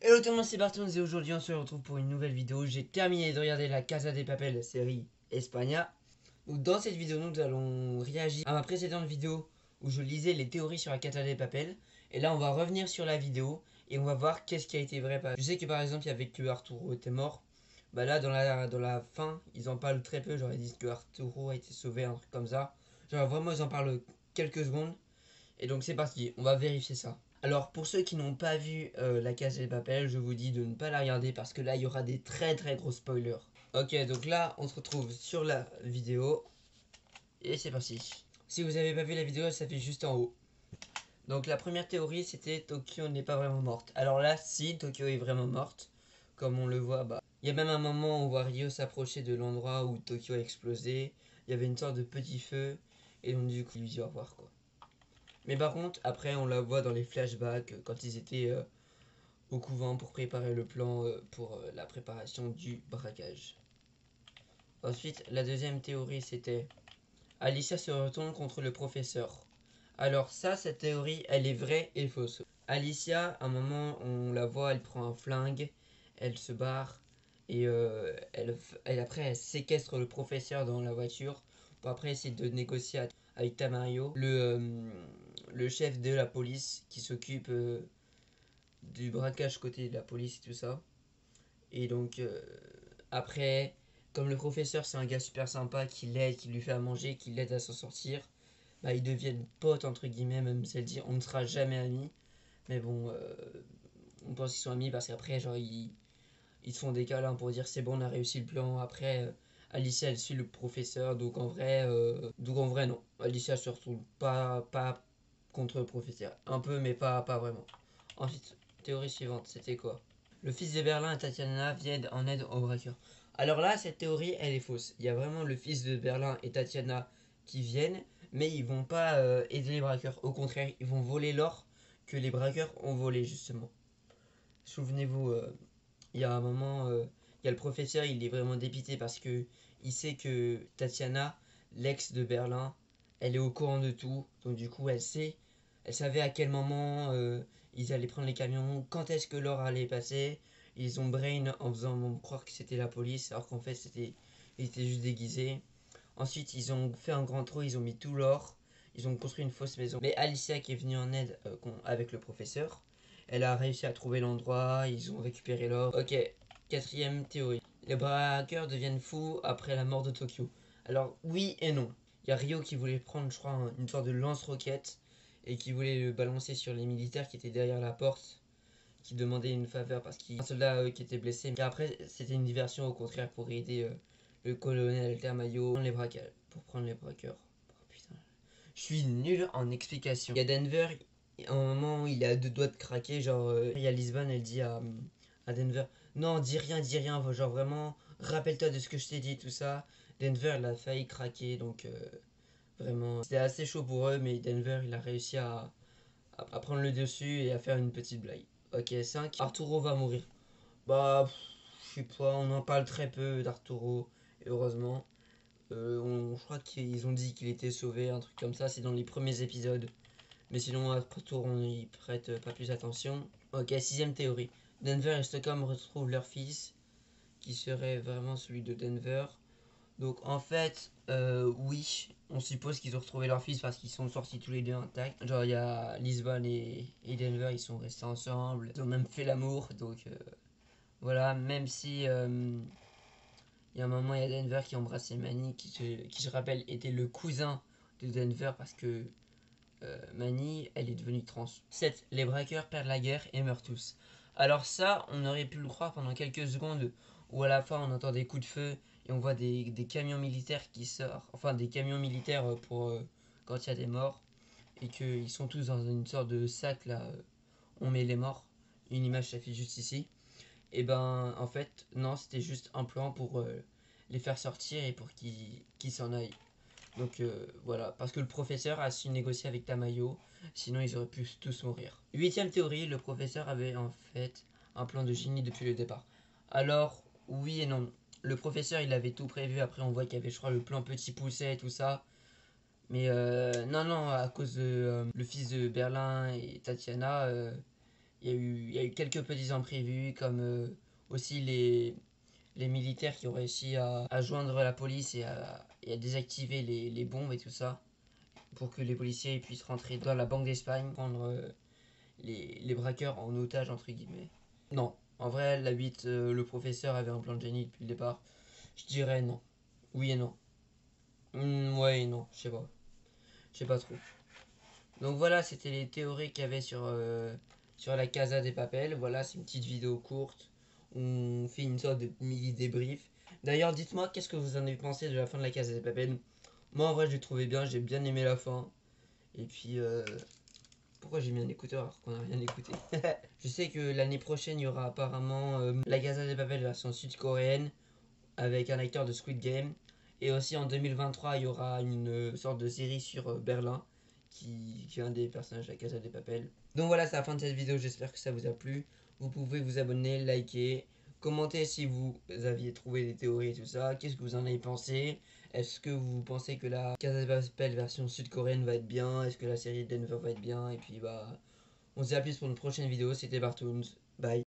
Hello tout le monde, c'est Bartons et aujourd'hui on se retrouve pour une nouvelle vidéo. J'ai terminé de regarder la Casa de Papel, la série Espagna. Donc dans cette vidéo, nous allons réagir à ma précédente vidéo où je lisais les théories sur la Casa de Papel. Et là on va revenir sur la vidéo et on va voir qu'est-ce qui a été vrai. Je sais que par exemple il y avait que Arturo était mort. Bah là dans la fin, ils en parlent très peu. J'aurais dit que Arturo a été sauvé, un truc comme ça. Genre vraiment ils en parlent quelques secondes. Et donc c'est parti, on va vérifier ça. Alors pour ceux qui n'ont pas vu la Casa de Papel, je vous dis de ne pas la regarder parce que là il y aura des très gros spoilers. Ok, donc là on se retrouve sur la vidéo et c'est parti. Si vous n'avez pas vu la vidéo, ça s'affiche juste en haut. Donc la première théorie c'était Tokyo n'est pas vraiment morte. Alors là si, Tokyo est vraiment morte. Comme on le voit, bah il y a même un moment où on voit Rio s'approcher de l'endroit où Tokyo a explosé. Il y avait une sorte de petit feu et donc du coup il lui dit au revoir quoi. Mais par contre, après, on la voit dans les flashbacks quand ils étaient au couvent pour préparer le plan pour la préparation du braquage. Ensuite, la deuxième théorie, c'était Alicia se retourne contre le professeur. Alors ça, cette théorie, elle est vraie et fausse. Alicia, à un moment, on la voit, elle prend un flingue, elle se barre et après, elle séquestre le professeur dans la voiture pour après essayer de négocier avec Tamario, le chef de la police qui s'occupe du braquage côté de la police et tout ça. Et donc, après, comme le professeur, c'est un gars super sympa qui l'aide, qui lui fait à manger, qui l'aide à s'en sortir, bah, ils deviennent potes, entre guillemets, même si elle dit on ne sera jamais amis. Mais bon, on pense qu'ils sont amis parce qu'après, genre, ils se font des câlins pour dire c'est bon, on a réussi le plan. Après, Alicia, elle suit le professeur, donc en vrai, non. Alicia se retrouve pas contre le professeur. Un peu, mais pas vraiment. Ensuite, théorie suivante, c'était quoi? Le fils de Berlin et Tatiana viennent en aide aux braqueurs. Alors là, cette théorie, elle est fausse. Il y a vraiment le fils de Berlin et Tatiana qui viennent, mais ils vont pas aider les braqueurs. Au contraire, ils vont voler l'or que les braqueurs ont volé, justement. Souvenez-vous, il y a un moment, il y a le professeur, il est vraiment dépité parce que il sait que Tatiana, l'ex de Berlin, elle est au courant de tout. Donc du coup, elle savait à quel moment ils allaient prendre les camions, quand est-ce que l'or allait passer. Ils ont brain en faisant croire que c'était la police, alors qu'en fait il était juste déguisé. Ensuite, ils ont fait un grand trou, ils ont mis tout l'or, ils ont construit une fausse maison. Mais Alicia qui est venue en aide avec le professeur, elle a réussi à trouver l'endroit, ils ont récupéré l'or. Ok, quatrième théorie. Les braqueurs deviennent fous après la mort de Tokyo. Alors oui et non. Il y a Rio qui voulait prendre, je crois, une sorte de lance-roquette et qui voulait le balancer sur les militaires qui étaient derrière la porte, qui demandaient une faveur parce qu'il y a un soldat qui était blessé. Et après, c'était une diversion au contraire pour aider le colonel Altermayo pour prendre les braqueurs. Oh, putain. Je suis nul en explication. Il y a Denver, à un moment il a deux doigts de craquer, genre il y a Lisbonne, elle dit à Denver, non dis rien, genre vraiment, rappelle-toi de ce que je t'ai dit, tout ça. Denver il a failli craquer, donc vraiment, c'était assez chaud pour eux, mais Denver il a réussi à prendre le dessus et à faire une petite blague. Ok, 5. Arturo va mourir. Bah, je sais pas, on en parle très peu d'Arturo, heureusement. Je crois qu'ils ont dit qu'il était sauvé, un truc comme ça, c'est dans les premiers épisodes. Mais sinon, Arturo, on y prête pas plus attention. Ok, sixième théorie. Denver et Stockholm retrouvent leur fils, qui serait vraiment celui de Denver. Donc en fait, oui, on suppose qu'ils ont retrouvé leur fils parce qu'ils sont sortis tous les deux intacts. Genre il y a Lisbonne et Denver, ils sont restés ensemble, ils ont même fait l'amour, donc voilà, même si il y a un moment, il y a Denver qui embrassait Manny, qui je rappelle était le cousin de Denver parce que Manny, elle est devenue trans. 7. Les braqueurs perdent la guerre et meurent tous. Alors ça, on aurait pu le croire pendant quelques secondes où à la fin on entend des coups de feu et on voit des camions militaires qui sortent, enfin des camions militaires pour quand il y a des morts et qu'ils sont tous dans une sorte de sac là, on met les morts. Une image s'affiche juste ici. Et ben en fait non, c'était juste un plan pour les faire sortir et pour qu'ils s'en aillent. Donc voilà, parce que le professeur a su négocier avec Tamayo, sinon ils auraient pu tous mourir. Huitième théorie, le professeur avait en fait un plan de génie depuis le départ. Alors, oui et non. Le professeur il avait tout prévu, après on voit qu'il y avait je crois le plan petit pousset et tout ça. Mais non, à cause de le fils de Berlin et Tatiana, il y a eu quelques petits imprévus, comme aussi les militaires qui ont réussi à joindre la police et à désactiver les bombes et tout ça, pour que les policiers puissent rentrer dans la Banque d'Espagne, prendre les braqueurs en otage, entre guillemets. Non, en vrai, la 8, le professeur avait un plan de génie depuis le départ. Je dirais non. Oui et non. Ouais et non, je sais pas. Je sais pas trop. Donc voilà, c'était les théories qu'il y avait sur la Casa des Papel. Voilà, c'est une petite vidéo courte. On fait une sorte de mini débrief. D'ailleurs, dites-moi, qu'est-ce que vous en avez pensé de la fin de la Casa des Papel? Moi, en vrai, j'ai trouvé bien, j'ai bien aimé la fin. Et puis, pourquoi j'ai mis un écouteur alors qu'on n'a rien écouté? Je sais que l'année prochaine, il y aura apparemment la Casa des Papel version sud-coréenne avec un acteur de Squid Game. Et aussi en 2023, il y aura une sorte de série sur Berlin qui est un des personnages de la Casa des Papel. Donc voilà, c'est la fin de cette vidéo, j'espère que ça vous a plu. Vous pouvez vous abonner, liker, commenter si vous aviez trouvé des théories et tout ça. Qu'est-ce que vous en avez pensé? Est-ce que vous pensez que la Casa des Papel version sud-coréenne va être bien? Est-ce que la série de Denver va être bien? Et puis bah, on se dit à plus pour une prochaine vidéo. C'était Bartoons. Bye.